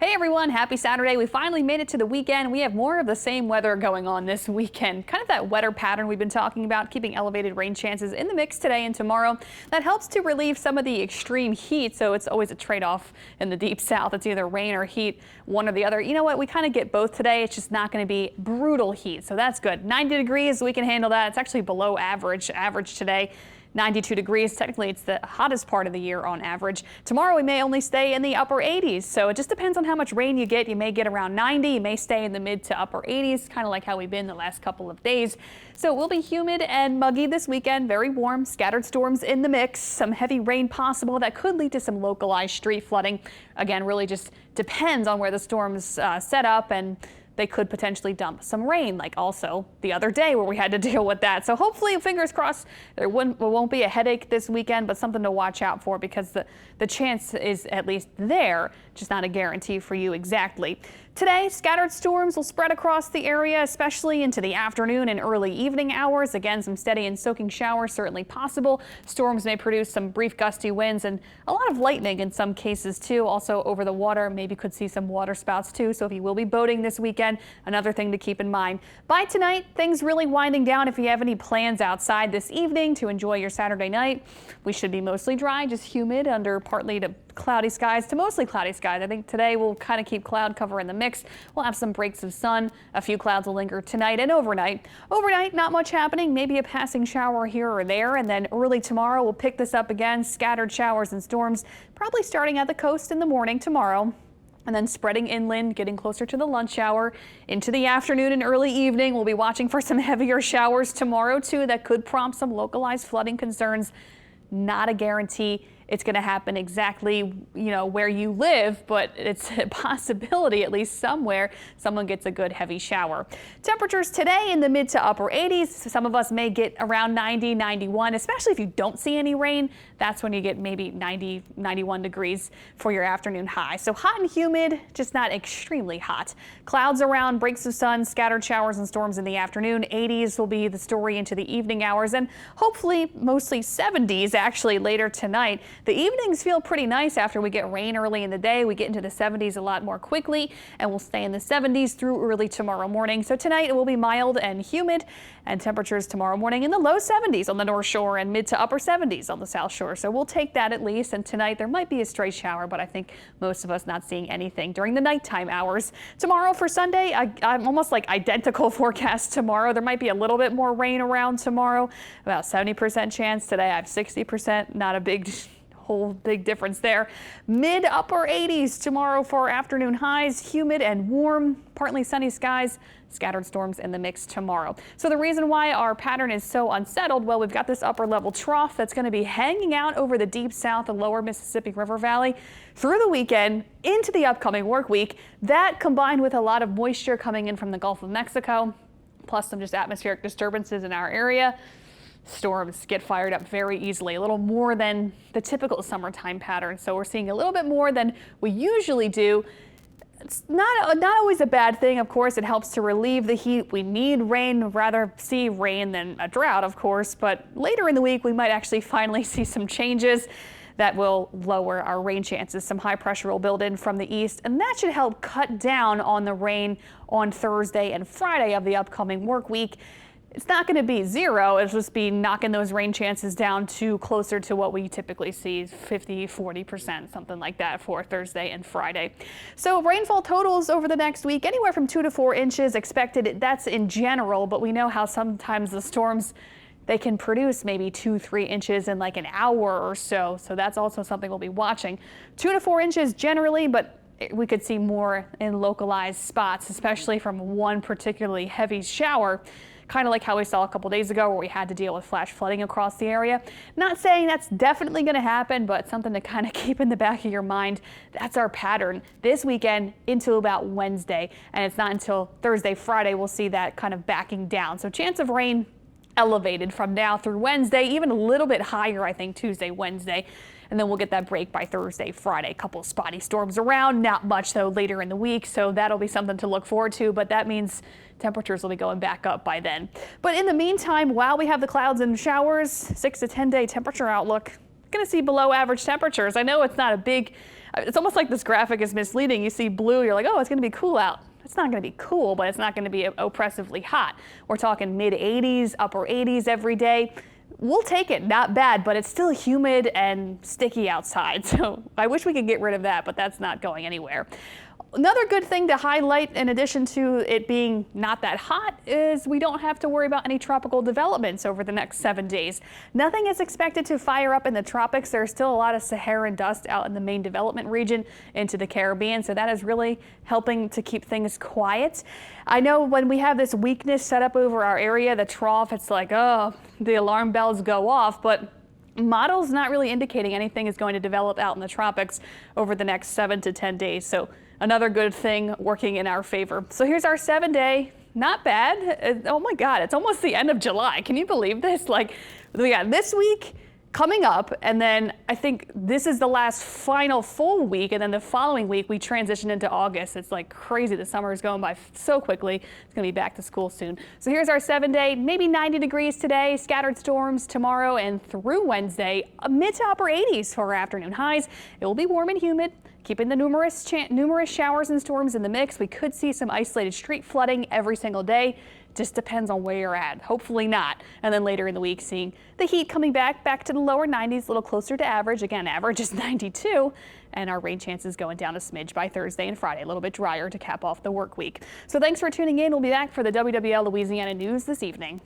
Hey everyone, happy Saturday. We finally made it to the weekend. We have more of the same weather going on this weekend. Kind of that wetter pattern we've been talking about, keeping elevated rain chances in the mix today and tomorrow. That helps to relieve some of the extreme heat, so it's always a trade-off in the deep south. It's either rain or heat, one or the other. You know what? We kind of get both today. It's just not going to be brutal heat, so that's good. 90 degrees, we can handle that. It's actually below average today. 92 degrees. Technically, it's the hottest part of the year on average. Tomorrow, we may only stay in the upper 80s. So it just depends on how much rain you get. You may get around 90. You may stay in the mid to upper 80s, kind of like how we've been the last couple of days. So it will be humid and muggy this weekend. Very warm. Scattered storms in the mix. Some heavy rain possible that could lead to some localized street flooding. Again, really just depends on where the storms set up, and they could potentially dump some rain, like also the other day where we had to deal with that. So hopefully, fingers crossed, there won't be a headache this weekend, but something to watch out for because the chance is at least there, just not a guarantee for you exactly. Today, scattered storms will spread across the area, especially into the afternoon and early evening hours. Again, some steady and soaking showers certainly possible. Storms may produce some brief gusty winds and a lot of lightning in some cases too. Also over the water, maybe could see some water spouts too. So if you will be boating this weekend, another thing to keep in mind. By tonight, things really winding down. If you have any plans outside this evening to enjoy your Saturday night, we should be mostly dry, just humid under partly to cloudy skies to mostly cloudy skies. I think today we'll kind of keep cloud cover in the mix. We'll have some breaks of sun. A few clouds will linger tonight and overnight. Overnight, not much happening. Maybe a passing shower here or there. And then early tomorrow, we'll pick this up again. Scattered showers and storms, probably starting at the coast in the morning tomorrow, and then spreading inland, getting closer to the lunch hour. Into the afternoon and early evening, we'll be watching for some heavier showers tomorrow too that could prompt some localized flooding concerns. Not a guarantee it's going to happen exactly, where you live, but it's a possibility, at least somewhere, someone gets a good heavy shower. Temperatures today in the mid to upper 80s. Some of us may get around 90, 91, especially if you don't see any rain. That's when you get maybe 90, 91 degrees for your afternoon high. So hot and humid, just not extremely hot. Clouds around, breaks of sun, scattered showers and storms in the afternoon. 80s will be the story into the evening hours, and hopefully mostly 70s actually later tonight. The evenings feel pretty nice after we get rain early in the day. We get into the 70s a lot more quickly, and we'll stay in the 70s through early tomorrow morning. So tonight it will be mild and humid, and temperatures tomorrow morning in the low 70s on the North Shore and mid to upper 70s on the South Shore. So we'll take that at least. And tonight there might be a stray shower, but I think most of us not seeing anything during the nighttime hours. Tomorrow for Sunday, I'm almost like identical forecast tomorrow. There might be a little bit more rain around tomorrow, about 70% chance. Today I have 60%, not a whole big difference there. Mid upper 80s tomorrow for afternoon highs, humid and warm, partly sunny skies, scattered storms in the mix tomorrow. So the reason why our pattern is so unsettled, well, we've got this upper level trough that's going to be hanging out over the deep south and lower Mississippi River Valley through the weekend into the upcoming work week. That combined with a lot of moisture coming in from the Gulf of Mexico, plus some just atmospheric disturbances in our area. Storms get fired up very easily, a little more than the typical summertime pattern. So we're seeing a little bit more than we usually do. It's not always a bad thing, of course. It helps to relieve the heat. We need rain, rather see rain than a drought, of course. But later in the week, we might actually finally see some changes that will lower our rain chances. Some high pressure will build in from the east, and that should help cut down on the rain on Thursday and Friday of the upcoming work week. It's not going to be zero. It'll just be knocking those rain chances down to closer to what we typically see, 50, 40%, something like that for Thursday and Friday. So rainfall totals over the next week, anywhere from 2 to 4 inches expected. That's in general, but we know how sometimes the storms, they can produce maybe 2-3 inches in like an hour or so. So that's also something we'll be watching. 2 to 4 inches generally, but we could see more in localized spots, especially from one particularly heavy shower. Kind of like how we saw a couple days ago where we had to deal with flash flooding across the area. Not saying that's definitely going to happen, but something to kind of keep in the back of your mind. That's our pattern this weekend into about Wednesday. And it's not until Thursday, Friday, we'll see that kind of backing down. So chance of rain elevated from now through Wednesday, even a little bit higher, I think, Tuesday, Wednesday. And then we'll get that break by Thursday, Friday. A couple of spotty storms around, not much though later in the week. So that'll be something to look forward to, but that means temperatures will be going back up by then. But in the meantime, while we have the clouds and showers, 6 to 10 day temperature outlook, going to see below average temperatures. I know it's not a big It's almost like this graphic is misleading. You see blue, you're like, oh, it's going to be cool out. It's not going to be cool, but it's not going to be oppressively hot. We're talking mid 80s, upper 80s every day. We'll take it, not bad, but it's still humid and sticky outside. So I wish we could get rid of that, but that's not going anywhere. Another good thing to highlight, in addition to it being not that hot, is we don't have to worry about any tropical developments over the next 7 days. Nothing is expected to fire up in the tropics. There's still a lot of Saharan dust out in the main development region into the Caribbean, so that is really helping to keep things quiet. I know when we have this weakness set up over our area, the trough, it's like, oh, the alarm bells go off, but models not really indicating anything is going to develop out in the tropics over the next 7 to 10 days. So another good thing working in our favor. So here's our 7-day. Not bad. Oh my God, it's almost the end of July. Can you believe this? Like, we got this week coming up, and then I think this is the last final full week, and then the following week we transition into August. It's like crazy. The summer is going by so quickly. It's going to be back to school soon. So here's our 7-day, maybe 90 degrees today, scattered storms tomorrow and through Wednesday, mid to upper 80s for our afternoon highs. It will be warm and humid, keeping the numerous showers and storms in the mix. We could see some isolated street flooding every single day. Just depends on where you're at. Hopefully not. And then later in the week, seeing the heat coming back to the lower 90s, a little closer to average. Again, average is 92. And our rain chances going down a smidge by Thursday and Friday, a little bit drier to cap off the work week. So thanks for tuning in. We'll be back for the WWL Louisiana News this evening.